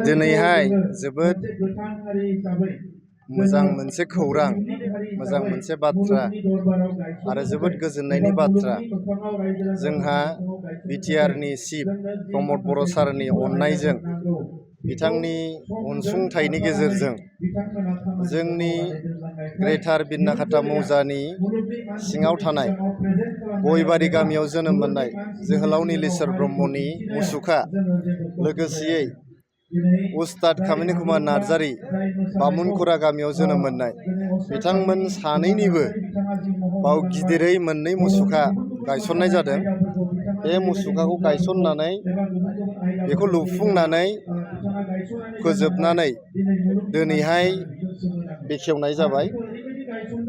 दिनैहाय जोबोद मोजां मोनसे खौरां मोजां मोनसे बाथ्रा आरो जोबोद गोजोननायनि बाथ्रा जोंहा बिटिआरनि चिफ प्रमद बर' सारनि अननायजों बिथांनि अनसुंथाइनि गेजेरजों जोंनि ग्रेटार बिन्नाखाता मौजानि सिङाव थानाय गयबारि गामियाव जोनोम मोननाय जोहोलाव नीलेश्वर ब्रह्मनि मुसुखा लोगोसेयै उस्ताद कामिनी कुमार नार्जारी बामुनखुरा गामियाव जोनोम मोननाय बिथांमोन सानैनिबो बाव गिदिरै मोननै मुसुखा गायसननाय जादों। बे मुसुखाखौ गायसननानै बेखौ लुफुंनानै फोजोबनानै दिनैहाय बेखेवनाय जाबाय।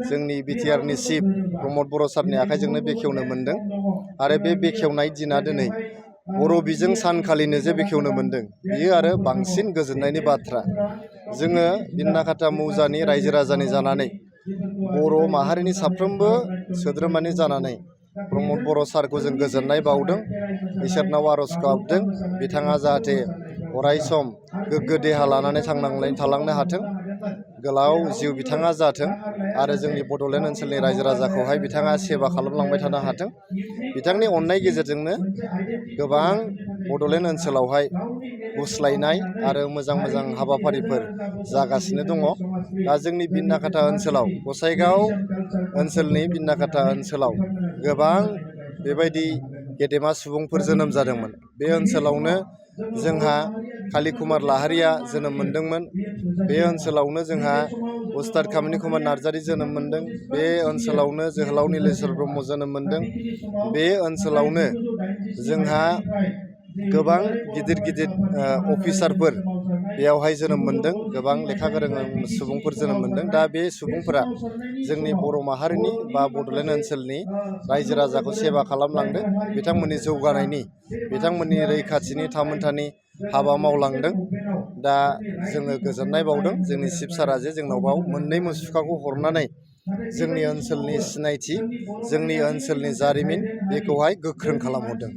जोंनि बिटिआरनि चिफ प्रमद बर' सारनि आखाइजोंनो बेखेवनो मोनदों आरो बे बेखेवनाय दिना दिनै बर' बिजों सानखालिनो जे बेखेवनो मोनदों बियो आरो बांसिन गोजोननायनि बाथ्रा। जोङो बिन्नाखाता मौजानि रायजो राजानि जानानै बर' माहारिनि साफ्रोमबो सोद्रोमानि जानानै प्रमद बर' सारखौ जों गोजोननाय बावदों, इसोरनाव आर'ज गाबदों बिथाङा जाहाथे अराय सम गोग्गो देहा लानानै थांनानै थालांनो हाथों, गोलाव जिउ बिथाङा जाथों आरो जोंनि बड'लेण्ड ओनसोलनि रायजो राजाखौहाय बिथाङा सेवा खालामलांबाय थानो हाथों। बिथांनि अननाय गेजेरजोंनो गोबां बड'लेण्ड ओनसोलावहाय गुस्लायनाय आरो मोजां मोजां हाबाफारिफोर जागासिनो दङ। दा जोंनि बिन्नाखाता ओनसोलाव गसाइगाव ओनसोलनि बिन्नाखाता ओनसोलाव गोबां बेबायदि गेदेमा सुबुंफोर जोनोम जादोंमोन। बे ओनसोलावनो जोंहा काली कुमार लाहारिया जोनोम मोनदोंमोन। बे ओनसोलावनो जोंहा उस्ताद कामिनी कुमार नार्जारी जोनोम मोनदों। बे ओनसोलावनो जोहोलाव नीलेश्वर ब्रह्म जोनोम मोनदों। बे ओनसोलावनो जोंहा गोबां गिदिर गिदिर अफिसारफोर बेयावहाय जोनोम मोनदों, गोबां लेखा गोरों सुबुंफोर जोनोम मोनदों। दा बे सुबुंफोरा जोंनि बर' माहारिनि बा बड'लेण्ड ओनसोलनि रायजो राजाखौ सेवा खालामलांदों, बिथांमोननि जौगानायनि बिथांमोननि रैखाथिनि थामोनथानि हाबा मावलांदों। दा जोङो गोजोननाय बावदों जोंनि चिफ सारा जे जोंनाव बाव मोननै मुसुखाखौ हरनानै जोंनि ओनसोलनि सिनायथि, जोंनि ओनसोलनि जारिमिन बेखौहाय गोख्रों खालामहरदों।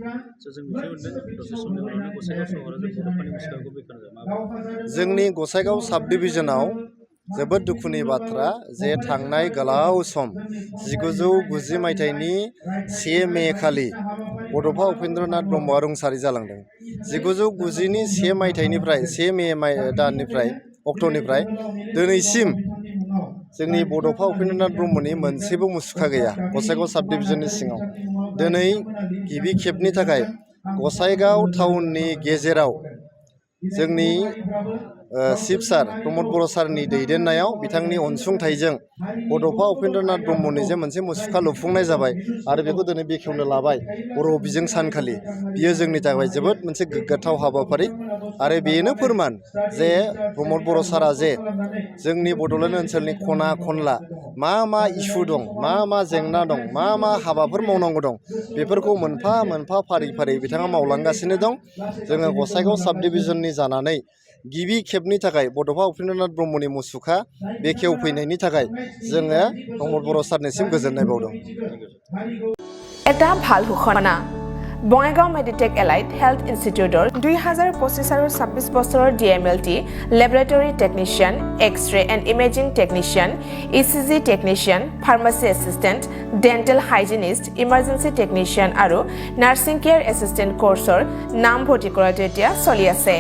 जोंनि गसाइगाव साब डिभिजनाव जोबोद दुखुनि बाथ्रा जे थांनाय गोलाव सम 1990 मायथाइनि 1 मे खालि बड'फा उपेन्द्रनाथ ब्रह्मआ रुंसारि जालांदों। 1990नि 1 मायथाइनिफ्राय 1 मे दाननिफ्राय अक्ट'निफ्राय दिनैसिम जोंनि बड'फा उपेन्द्रनाथ ब्रह्मनि मोनसेबो मुसुखा गैया गसाइगाव साब डिभिजननि सिङाव। दिनै गिबि खेबनि थाखाय गसाइगाव टाउननि गेजेराव जोंनि चिफ सार प्रमद बर' सारनि दैदेननायाव बिथांनि अनसुंथाइजों बड'फा उपेन्द्रनाथ ब्रह्मनि जे मोनसे मुसुखा लुफुंनाय जाबाय आरो बेखौ दिनै बेखेवनो लाबाय बर' बिजों सानखालि। बियो जोंनि थाखाय जोबोद मोनसे गोग्गाथाव हाबाफारि आरो बेनो फोरमान जे प्रमद बर' सारा जे जोंनि बड'लेण्ड ओनसोलनि खना खनला मा मा इसु दं, मा मा जेंना दं, मा मा हाबाफोर मावनांगौ दं, बेफोरखौ मोनफा मोनफा फारि फारि बिथाङा मावलांगासिनो दं। जोङो गसाइगाव साब डिभिजननि जानानै गिबि खेबनि थाखाय बड'फा उपेन्द्रनाथ ब्रह्मनि मुसुखा बेखेवफैनायनि थाखाय जोङो प्रमद बर' सारनिसिम गोजोननाय बावदों। এটা ভাল ঘোষণা বঙাইগাঁও মেডিটেক এলাইট হেল্থ ইনষ্টিটিউটৰ 2025 আৰু 26 বছৰৰ DMLT laboratory technician, X-ray and imaging technician, ECG technician, pharmacy assistant, dental hygienist, emergency technician আৰু নাৰ্ছিং কেয়াৰ এছিষ্টেণ্ট কোৰ্চৰ নামভৰ্তি কৰাটো এতিয়া চলি আছে।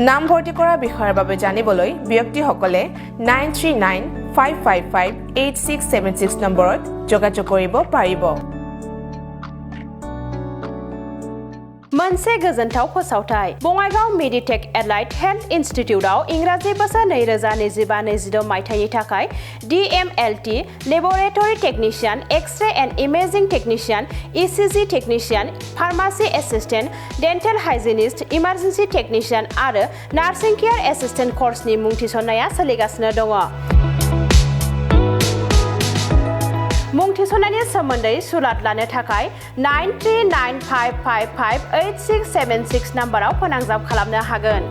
নামভৰ্তি কৰাৰ বিষয়ৰ বাবে জানিবলৈ ব্যক্তিসকলে 9395558676 নম্বৰত যোগাযোগ কৰিব পাৰিব। मोनसे गोजोनथाव फोसावथाय बङाइगाव मेडिटेक एलाइट हेल्थ इन्स्टिट्यूटआव इंराजि बोसोर 2025-26 मायथाइनि थाखाय DMLT laboratory technician, X-ray and imaging technician, ECG technician, pharmacy assistant, dental hygienist, emergency technician आरो नार्सिं केयार एसिस्टेंट कोर्सनि मुं थिसननाया सोलिगासिनो दङ। मुं थिसननायनि सोमोन्दै सुलाद लानो थाखाय 9395558676 नाम्बाराव फोनांजाब खालामनो हागोन।